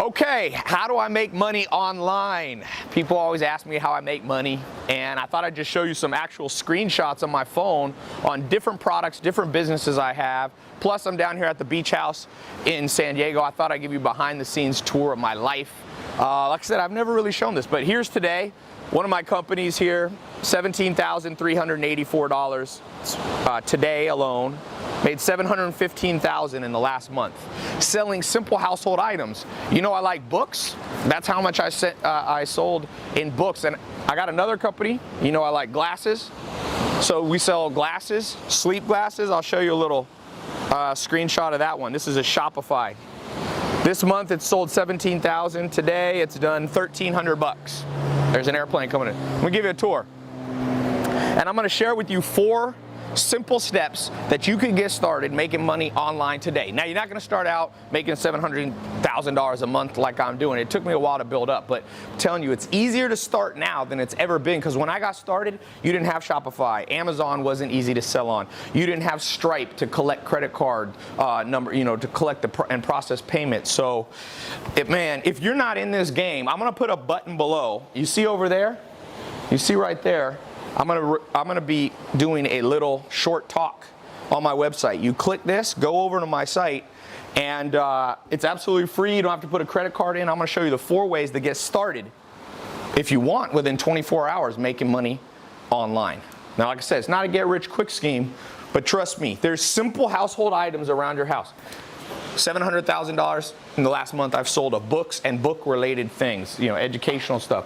Okay, how do I make money online? People always ask me how I make money, and I thought I'd just show you some actual screenshots on my phone on different products, different businesses I have. Plus, I'm down here at the beach house in San Diego. I thought I'd give you a behind the scenes tour of my life. Like I said, I've never really shown this, but here's today. One of my companies here, $17,384 today alone. Made $715,000 in the last month selling simple household items. You know, I like books. That's how much I sold in books. And I got another company. You know, I like glasses. So we sell glasses, sleep glasses. I'll show you a little screenshot of that one. This is a Shopify. This month it sold $17,000. Today it's done $1,300. There's an airplane coming in. I'm gonna give you a tour. And I'm gonna share with you 4 simple steps that you can get started making money online today. Now, you're not going to start out making $700,000 a month like I'm doing. It took me a while to build up, but I'm telling you, it's easier to start now than it's ever been, because when I got started, you didn't have Shopify. Amazon wasn't easy to sell on. You didn't have Stripe to collect credit card number, to collect and process payments. So, man, if you're not in this game, I'm going to put a button below. You see over there? You see right there? I'm gonna be doing a little short talk on my website. You click this, go over to my site, and it's absolutely free. You don't have to put a credit card in. I'm gonna show you the 4 ways to get started, if you want, within 24 hours making money online. Now, like I said, it's not a get-rich-quick scheme, but trust me, there's simple household items around your house. $700,000 in the last month I've sold of books and book-related things, educational stuff.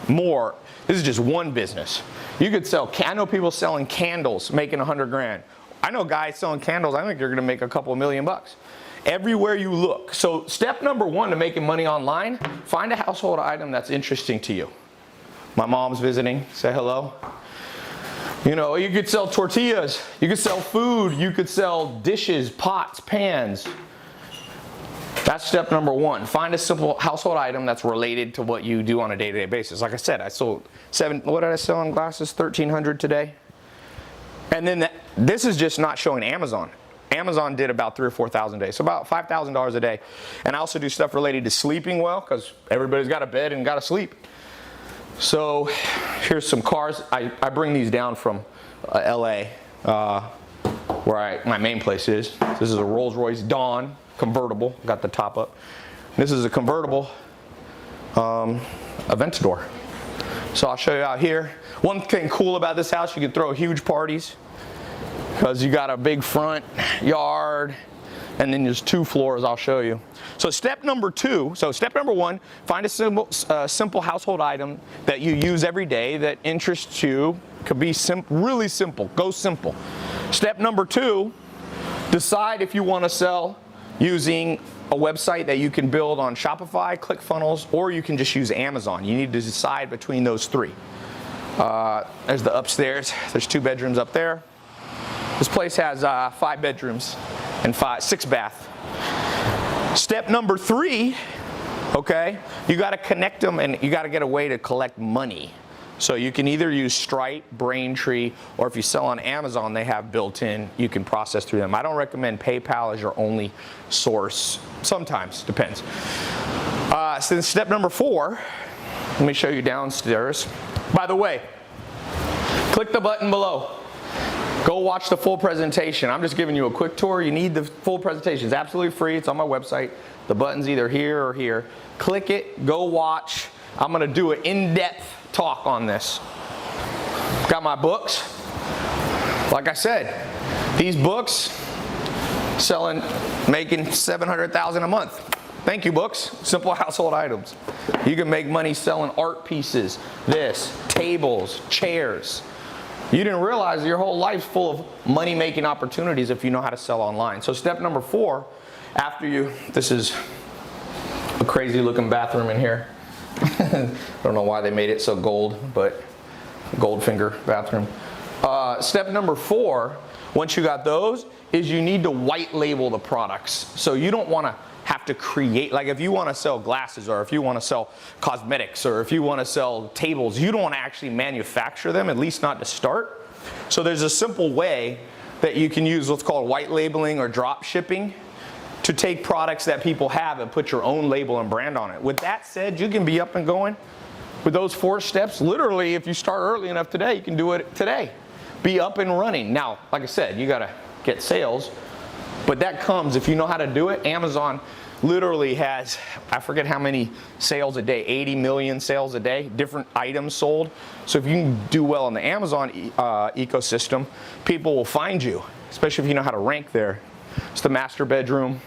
More. This is just one business. You could sell, I know people selling candles, making 100 grand. I know guys selling candles, I think they're gonna make a couple $1,000,000 bucks. Everywhere you look. So step number 1 to making money online, find a household item that's interesting to you. My mom's visiting, say hello. You could sell tortillas, you could sell food, you could sell dishes, pots, pans. That's step number 1. Find a simple household item that's related to what you do on a day-to-day basis. Like I said, I sold what did I sell in glasses? 1,300 today. And then this is just not showing Amazon. Amazon did about 3,000 or 4,000 a day, so about $5,000 a day. And I also do stuff related to sleeping well, because everybody's got a bed and got to sleep. So here's some cars. I bring these down from LA, where my main place is. This is a Rolls-Royce Dawn convertible, got the top up. This is a convertible Aventador. So I'll show you out here. One thing cool about this house, you can throw huge parties because you got a big front yard, and then there's 2 floors. I'll show you. So step number 2, step number 1, find a simple household item that you use every day that interests you. Could be really simple. Go simple. Step number 2, decide if you want to sell using a website that you can build on Shopify, ClickFunnels, or you can just use Amazon. You need to decide between those 3. There's the upstairs. There's 2 bedrooms up there. This place has 5 bedrooms and 6 bath. Step number 3, okay, you got to connect them, and you got to get a way to collect money. So you can either use Stripe, Braintree, or if you sell on Amazon, they have built-in, you can process through them. I don't recommend PayPal as your only source. Sometimes, depends. So step number 4, let me show you downstairs. By the way, click the button below. Go watch the full presentation. I'm just giving you a quick tour. You need the full presentation. It's absolutely free. It's on my website. The button's either here or here. Click it, go watch. I'm gonna do an in-depth talk on this. Got my books. Like I said, these books making $700,000 a month. Thank you, books. Simple household items. You can make money selling art pieces, tables, chairs. You didn't realize your whole life's full of money-making opportunities if you know how to sell online. So step number 4, this is a crazy looking bathroom in here. I don't know why they made it so gold, but Goldfinger bathroom. Step number 4, once you got those, is you need to white label the products. So you don't want to have to create, like if you want to sell glasses, or if you want to sell cosmetics, or if you want to sell tables, you don't want to actually manufacture them, at least not to start. So there's a simple way that you can use what's called white labeling or drop shipping. to take products that people have and put your own label and brand on it. With that said, you can be up and going with those 4 steps. Literally, if you start early enough today, you can do it today. Be up and running. Now, like I said, you gotta get sales, but that comes if you know how to do it. Amazon literally has, I forget how many sales a day, 80 million sales a day, different items sold. So if you can do well in the Amazon ecosystem, people will find you, especially if you know how to rank there. It's the master bedroom.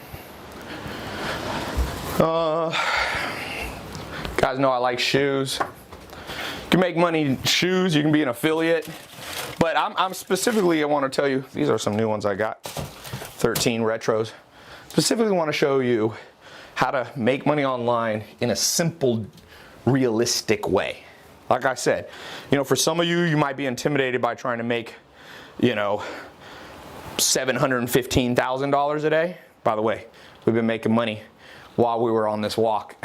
Guys know I like shoes. You can make money in shoes, you can be an affiliate. But I'm specifically, I want to tell you, these are some new ones I got, 13 retros. Specifically want to show you how to make money online in a simple, realistic way. Like I said, you know, for some of you, you might be intimidated by trying to make, you know, $715,000 a day. By the way, we've been making money while we were on this walk.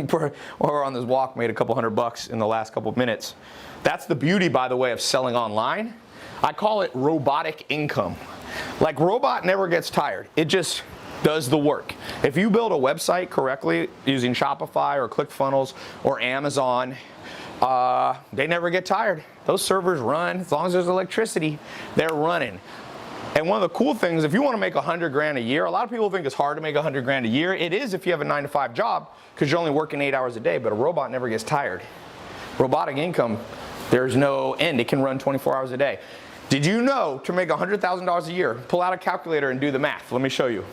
While we were on this walk, made a couple $100 in the last couple of minutes. That's the beauty, by the way, of selling online. I call it robotic income. Like, robot never gets tired. It just does the work. If you build a website correctly using Shopify or ClickFunnels or Amazon, they never get tired. Those servers run. As long as there's electricity, they're running. And one of the cool things, if you want to make 100 grand a year, a lot of people think it's hard to make 100 grand a year. It is if you have a 9-to-5 job, because you're only working 8 hours a day, but a robot never gets tired. Robotic income, there's no end. It can run 24 hours a day. Did you know to make $100,000 a year, pull out a calculator and do the math. Let me show you.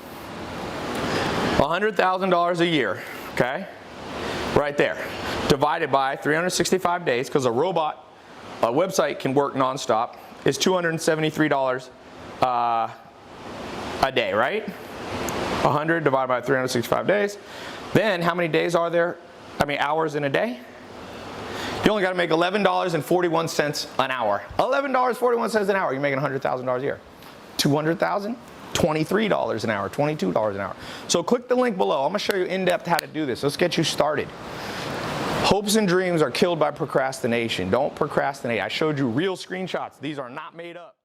$100,000 a year, okay? Right there. Divided by 365 days, because a website can work nonstop, is $273 a day, right? 100 divided by 365 days. Then how many days are there? Hours in a day? You only got to make $11.41 an hour. $11.41 an hour. You're making $100,000 a year. 200,000? $23 an hour, $22 an hour. So click the link below. I'm going to show you in depth how to do this. Let's get you started. Hopes and dreams are killed by procrastination. Don't procrastinate. I showed you real screenshots. These are not made up.